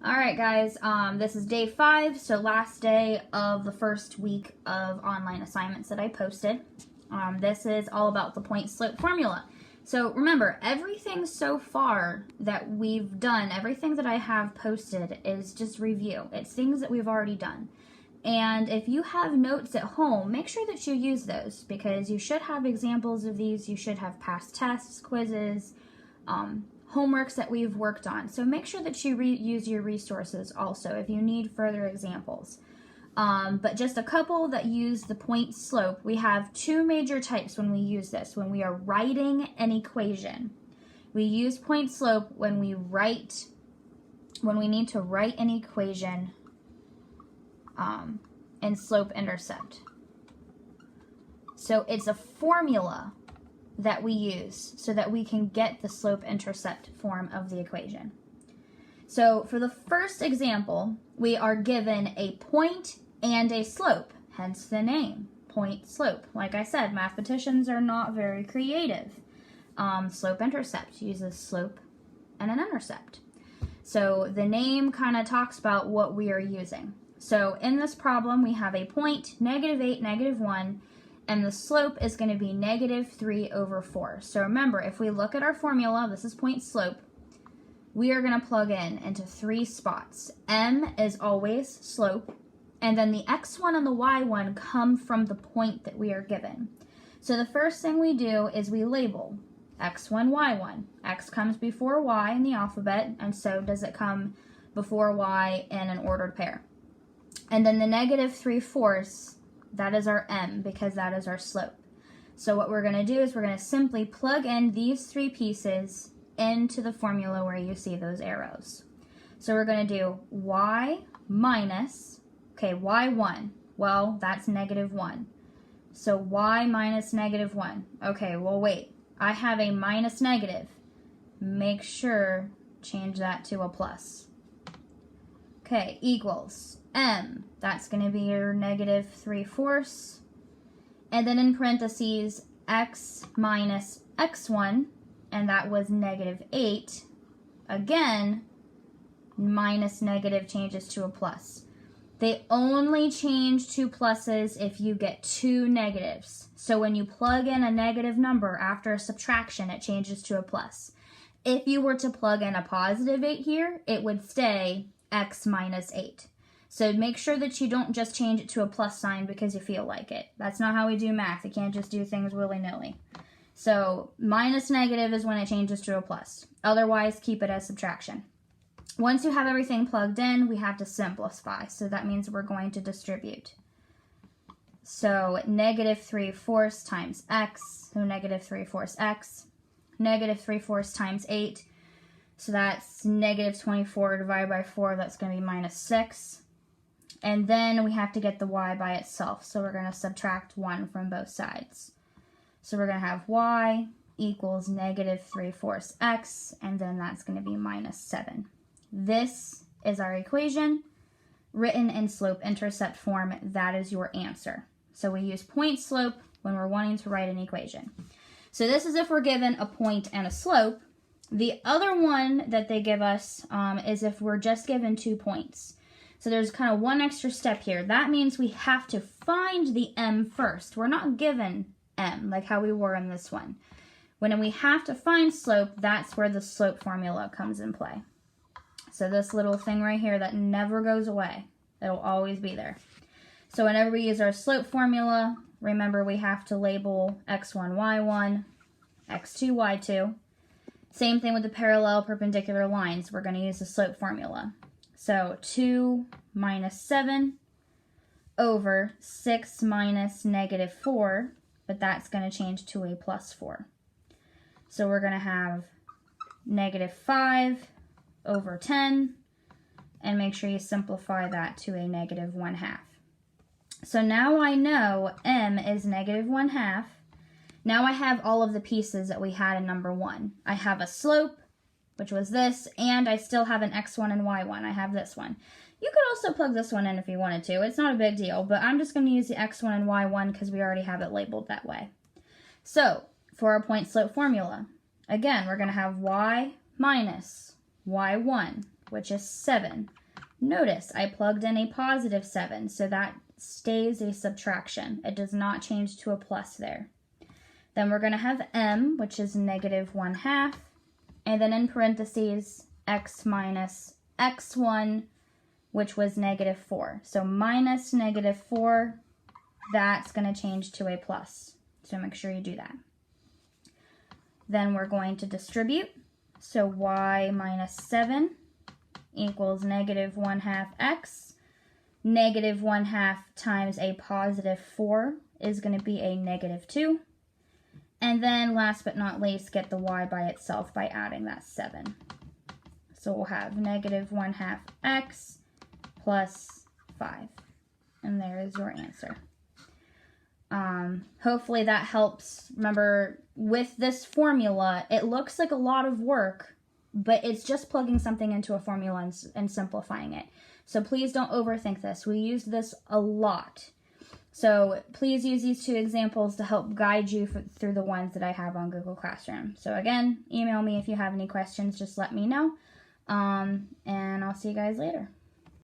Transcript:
All right, guys, this is day 5, so last day of the first week of online assignments that I posted. This is all about the point slope formula. So remember, everything so far that we've done, everything that I have posted is just review. It's things that we've already done. And if you have notes at home, make sure that you use those because you should have examples of these. You should have past tests, quizzes, homeworks that we've worked on. So make sure that you use your resources also if you need further examples. But just a couple that use the point slope. We have 2 major types when we use this. When we are writing an equation, we use point slope when we need to write an equation in slope intercept. So it's a formula that we use so that we can get the slope intercept form of the equation. So for the first example, we are given a point and a slope, hence the name, point slope. Like I said, mathematicians are not very creative. Slope intercept uses slope and an intercept. So the name kind of talks about what we are using. So in this problem, we have a point, -8, -1, and the slope is going to be -3/4. So remember, if we look at our formula, this is point slope, we are going to plug in into 3 spots. M is always slope, and then the x1 and the y1 come from the point that we are given. So the first thing we do is we label x1, y1. X comes before y in the alphabet, and so does it come before y in an ordered pair. And then the -3/4, that is our m because that is our slope. So what we're going to do is we're going to simply plug in these 3 pieces into the formula where you see those arrows. So we're going to do y minus, okay, y1. Well, that's -1. So y minus -1. Okay, well, wait. I have a minus negative. Make sure, change that to a plus. Okay, equals m, that's going to be your -3/4, and then in parentheses, x minus x1, and that was -8. Again, minus negative changes to a plus. They only change to pluses if you get 2 negatives. So when you plug in a negative number after a subtraction, it changes to a plus. If you were to plug in a +8 here, it would stay x minus 8. So make sure that you don't just change it to a plus sign because you feel like it. That's not how we do math. You can't just do things willy-nilly. So minus negative is when it changes to a plus. Otherwise, keep it as subtraction. Once you have everything plugged in, we have to simplify. So that means we're going to distribute. So -3/4 times x, so -3/4 x, -3/4 times 8. So that's -24 divided by 4, that's going to be -6. And then we have to get the y by itself, so we're going to subtract 1 from both sides. So we're going to have y equals -3/4 x, and then that's going to be -7. This is our equation, written in slope-intercept form. That is your answer. So we use point slope when we're wanting to write an equation. So this is if we're given a point and a slope. The other one that they give us is if we're just given 2 points. So there's kind of one extra step here. That means we have to find the m first. We're not given m like how we were in this one. When we have to find slope, that's where the slope formula comes in play. So this little thing right here that never goes away. It'll always be there. So whenever we use our slope formula, remember we have to label x1, y1, x2, y2. Same thing with the parallel perpendicular lines. We're going to use the slope formula. So 2 minus 7 over 6 minus -4, but that's going to change to a +4. So we're going to have -5 over 10, and make sure you simplify that to a -1/2. So now I know m is -1/2. Now I have all of the pieces that we had in number 1. I have a slope, which was this, and I still have an x1 and y1. I have this one. You could also plug this one in if you wanted to. It's not a big deal, but I'm just going to use the x1 and y1 because we already have it labeled that way. So for our point slope formula, again, we're going to have y minus y1 which is 7. Notice I plugged in a positive 7, so that stays a subtraction. It does not change to a plus there. Then we're going to have m, which is negative 1/2, and then in parentheses, x minus x1, which was negative 4. So minus negative 4, that's going to change to a plus. So make sure you do that. Then we're going to distribute. So y minus 7 equals negative 1/2 x. Negative 1/2 times a positive 4 is going to be a negative 2. And then last but not least, get the y by itself by adding that 7. So we'll have negative 1/2 x plus 5. And there is your answer. Hopefully that helps. Remember, with this formula, it looks like a lot of work, but it's just plugging something into a formula and simplifying it. So please don't overthink this. We use this a lot. So please use these 2 examples to help guide you through the ones that I have on Google Classroom. So again, email me if you have any questions, just let me know. And I'll see you guys later.